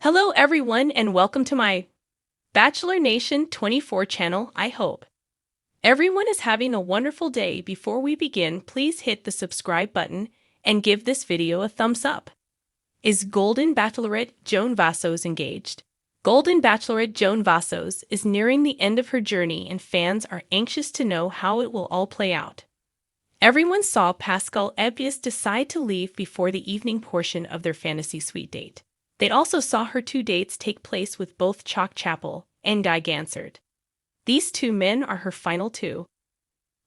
Hello everyone and welcome to my Bachelor Nation 24 channel. I hope everyone is having a wonderful day. Before we begin, please hit the subscribe button and give this video a thumbs up. Is Golden Bachelorette Joan Vassos engaged? Golden Bachelorette Joan Vassos is nearing the end of her journey and fans are anxious to know how it will all play out. Everyone saw Pascal Ebbius decide to leave before the evening portion of their fantasy suite date. They also saw her two dates take place with both Chalk Chapel and Guy Gansard. These two men are her final two.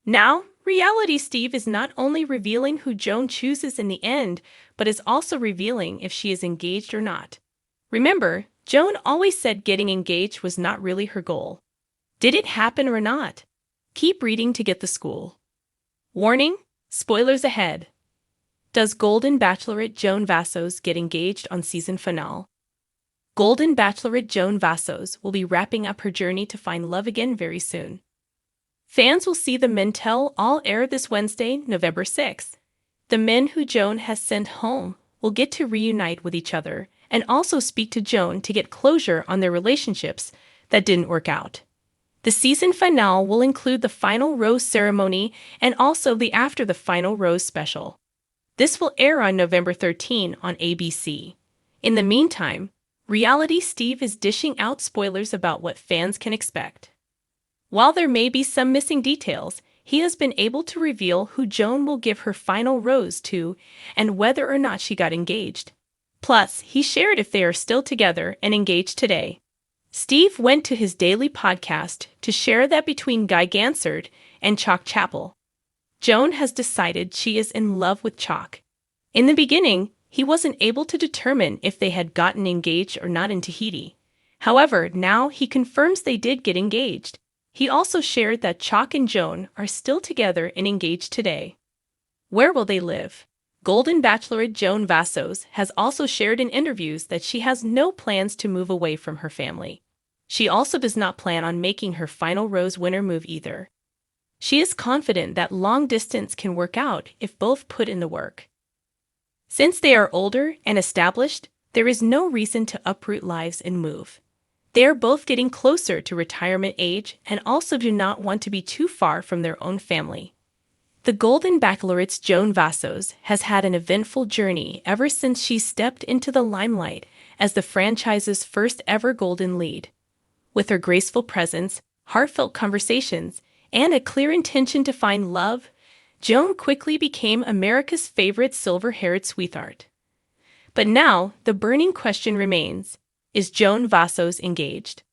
Now, Reality Steve is not only revealing who Joan chooses in the end, but is also revealing if she is engaged or not. Remember, Joan always said getting engaged was not really her goal. Did it happen or not? Keep reading to get the school. Warning, spoilers ahead. Does Golden Bachelorette Joan Vassos get engaged on season finale? Golden Bachelorette Joan Vassos will be wrapping up her journey to find love again very soon. Fans will see the men tell all air this Wednesday, November 6th. The men who Joan has sent home will get to reunite with each other and also speak to Joan to get closure on their relationships that didn't work out. The season finale will include the final rose ceremony and also the After the Final Rose special. This will air on November 13 on ABC. In the meantime, Reality Steve is dishing out spoilers about what fans can expect. While there may be some missing details, he has been able to reveal who Joan will give her final rose to and whether or not she got engaged. Plus, he shared if they are still together and engaged today. Steve went to his daily podcast to share that between Guy Gansard and Chalk Chapel, Joan has decided she is in love with Chalk. In the beginning, he wasn't able to determine if they had gotten engaged or not in Tahiti. However, now he confirms they did get engaged. He also shared that Chalk and Joan are still together and engaged today. Where will they live? Golden Bachelorette Joan Vassos has also shared in interviews that she has no plans to move away from her family. She also does not plan on making her final rose winner move either. She is confident that long distance can work out if both put in the work. Since they are older and established, there is no reason to uproot lives and move. They are both getting closer to retirement age and also do not want to be too far from their own family. The Golden Bachelorette's Joan Vassos has had an eventful journey ever since she stepped into the limelight as the franchise's first ever Golden lead. With her graceful presence, heartfelt conversations, and a clear intention to find love, Joan quickly became America's favorite silver-haired sweetheart. But now, the burning question remains, is Joan Vassos engaged?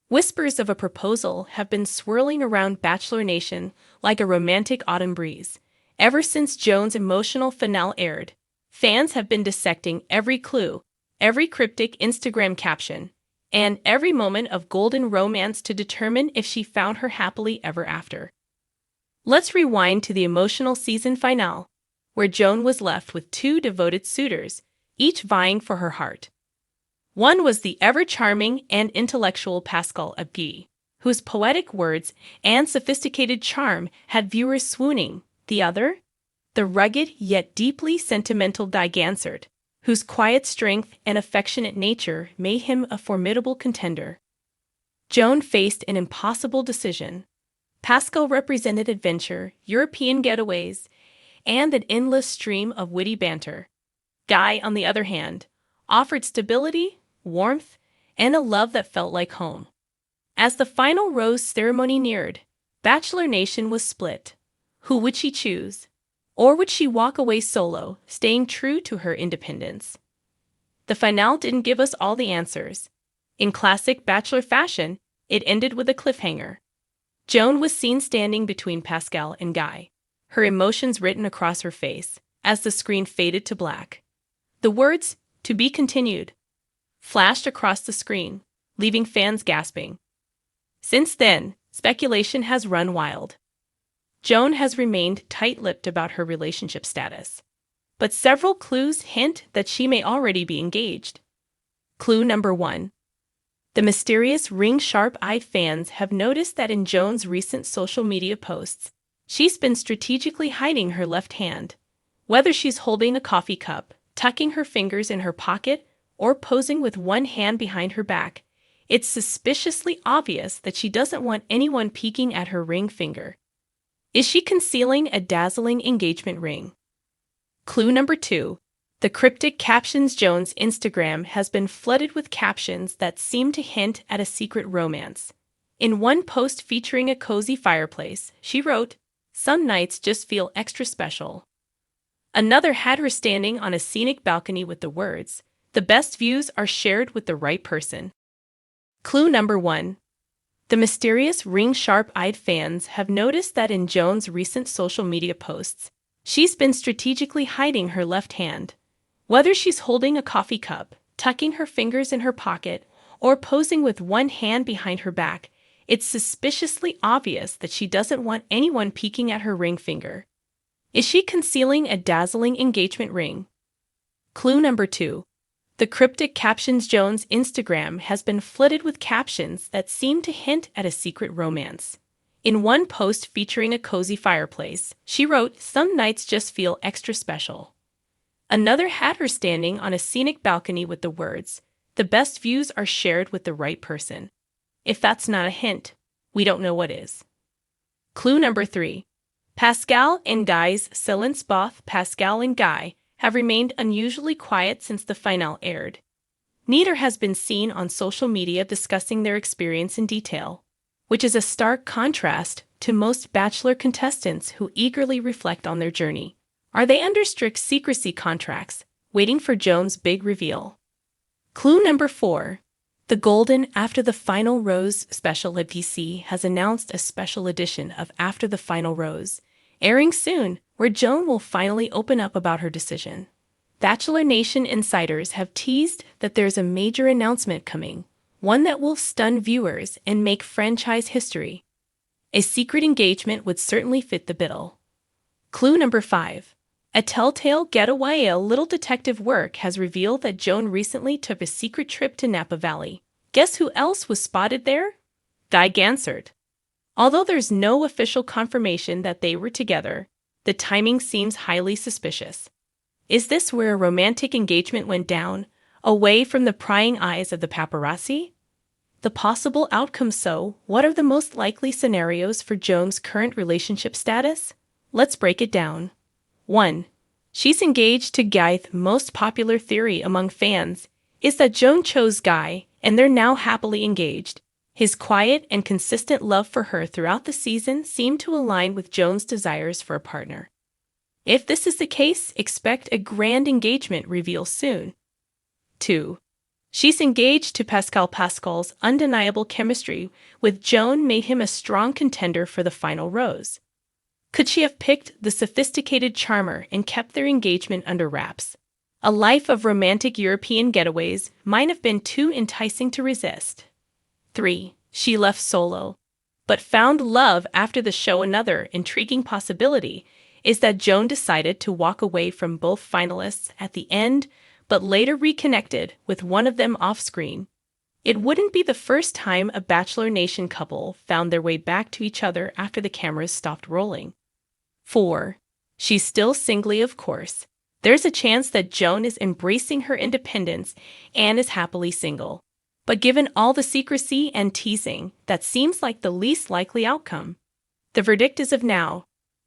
Whispers of a proposal have been swirling around Bachelor Nation like a romantic autumn breeze. Ever since Joan's emotional finale aired, fans have been dissecting every clue, every cryptic Instagram caption, and every moment of golden romance to determine if she found her happily ever after. Let's rewind to the emotional season finale, where Joan was left with two devoted suitors, each vying for her heart. One was the ever-charming and intellectual Pascal Ebbius, whose poetic words and sophisticated charm had viewers swooning. The other? The rugged yet deeply sentimental Guy Gansard, whose quiet strength and affectionate nature made him a formidable contender. Joan faced an impossible decision. Pascal represented adventure, European getaways, and an endless stream of witty banter. Guy, on the other hand, offered stability, warmth, and a love that felt like home. As the final rose ceremony neared, Bachelor Nation was split. Who would she choose? Or would she walk away solo, staying true to her independence? The finale didn't give us all the answers. In classic Bachelor fashion, it ended with a cliffhanger. Joan was seen standing between Pascal and Guy, her emotions written across her face, as the screen faded to black. The words, "To be continued," flashed across the screen, leaving fans gasping. Since then, speculation has run wild. Joan has remained tight-lipped about her relationship status, but several clues hint that she may already be engaged. Clue number 1. The mysterious ring-sharp-eyed fans have noticed that in Joan's recent social media posts, she's been strategically hiding her left hand. Whether she's holding a coffee cup, tucking her fingers in her pocket, or posing with one hand behind her back, it's suspiciously obvious that she doesn't want anyone peeking at her ring finger. Is she concealing a dazzling engagement ring? Clue number 2. The cryptic captions. Joan's Instagram has been flooded with captions that seem to hint at a secret romance. In one post featuring a cozy fireplace, she wrote, "Some nights just feel extra special." Another had her standing on a scenic balcony with the words, "The best views are shared with the right person." Clue number 1. The mysterious ring. Sharp-eyed fans have noticed that in Joan's recent social media posts, she's been strategically hiding her left hand. Whether she's holding a coffee cup, tucking her fingers in her pocket, or posing with one hand behind her back, it's suspiciously obvious that she doesn't want anyone peeking at her ring finger. Is she concealing a dazzling engagement ring? Clue number 2. The cryptic captions. Joan's Instagram has been flooded with captions that seem to hint at a secret romance. In one post featuring a cozy fireplace, she wrote, "Some nights just feel extra special." Another had her standing on a scenic balcony with the words, "The best views are shared with the right person." If that's not a hint, we don't know what is. Clue number 3. Pascal and Guy's silence. Both Pascal and Guy have remained unusually quiet since the finale aired. Neither has been seen on social media discussing their experience in detail, which is a stark contrast to most Bachelor contestants who eagerly reflect on their journey. Are they under strict secrecy contracts, waiting for Joan's big reveal? Clue number 4. The Golden After the Final Rose special at VC has announced a special edition of After the Final Rose, airing soon, where Joan will finally open up about her decision. Bachelor Nation insiders have teased that there's a major announcement coming, one that will stun viewers and make franchise history. A secret engagement would certainly fit the bill. Clue number 5. A telltale getaway. A little detective work has revealed that Joan recently took a secret trip to Napa Valley. Guess who else was spotted there? Guy Gansert. Although there's no official confirmation that they were together, the timing seems highly suspicious. Is this where a romantic engagement went down, away from the prying eyes of the paparazzi? The possible outcomes. So, what are the most likely scenarios for Joan's current relationship status? Let's break it down. 1. She's engaged to Guy. The most popular theory among fans is that Joan chose Guy, and they're now happily engaged. His quiet and consistent love for her throughout the season seemed to align with Joan's desires for a partner. If this is the case, expect a grand engagement reveal soon. 2. She's engaged to Pascal. Pascal's undeniable chemistry with Joan made him a strong contender for the final rose. Could she have picked the sophisticated charmer and kept their engagement under wraps? A life of romantic European getaways might have been too enticing to resist. 3. She left solo, but found love after the show. Another intriguing possibility is that Joan decided to walk away from both finalists at the end, but later reconnected with one of them off-screen. It wouldn't be the first time a Bachelor Nation couple found their way back to each other after the cameras stopped rolling. 4. She's still single, of course. There's a chance that Joan is embracing her independence and is happily single. But given all the secrecy and teasing, that seems like the least likely outcome. The verdict is of now.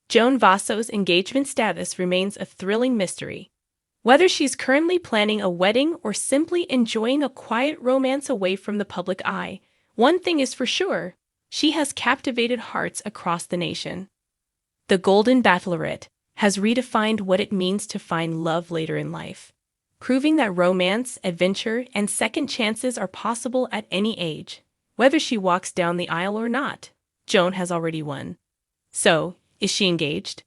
Joan Vassos' engagement status remains a thrilling mystery. Whether she's currently planning a wedding or simply enjoying a quiet romance away from the public eye, one thing is for sure, she has captivated hearts across the nation. The Golden Bachelorette has redefined what it means to find love later in life, proving that romance, adventure, and second chances are possible at any age. Whether she walks down the aisle or not, Joan has already won. So, is she engaged?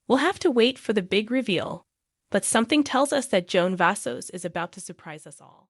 We'll have to wait for the big reveal, but something tells us that Joan Vassos is about to surprise us all.